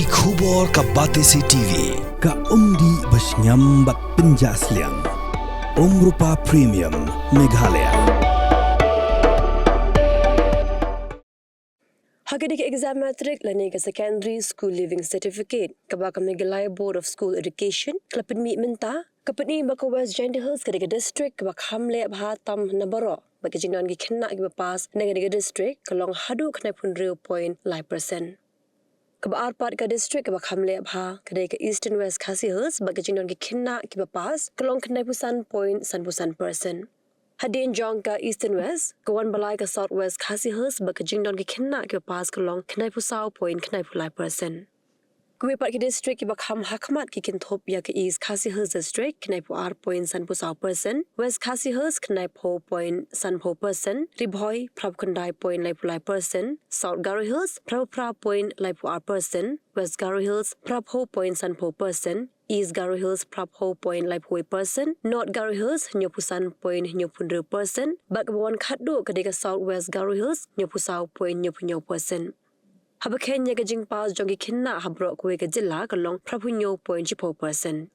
Ki khubor ka Batesi TV. Ka umdi basnyam bat penjaslian. Rupa Premium Meghalaya. Hagadik exam Matrik lani ke secondary school living certificate kabaka Meghalaya Board of School Education klapin mi menta kapani baka West Jaiñtia kadika district kabak Kham le abha tam nabaro baka jinan gi khenna gi pass nega district kalong hadu khnai pun 0.5%. Kaba arpat ka district kaba Kham le abha kadika East and West Khasi Hills baka jinan gi khenna gi pass kalong khnai pusan 0.1%. Hadin jong ka East and West, kawan balai ka South West Khasi Hills baka jingdon ki khenna ki pas kalong khnai pusau point khnai pulai percent. Kuwi pat ki district ki bakham hakmat ki kinthop ya ka East Khasi Hills district khnai pu r point san pusau percent, West Khasi Hills khnai po point san po percent, Ribhoi prab khandai point lai pulai percent, South Garo Hills prab point lai pu r percent, West Garo Hills prab ho point san po percent, East Garo Hills prab ho point lai pui percent, North Garo Hills nyopusan point nyopundru percent, bak kawan khadu kadika South West Garo Hills nyopusau point nyopunyo percent. Habaken nya kajing pas jongi khinna habro kuwe ka jilla kalong prabhunyo point 4%.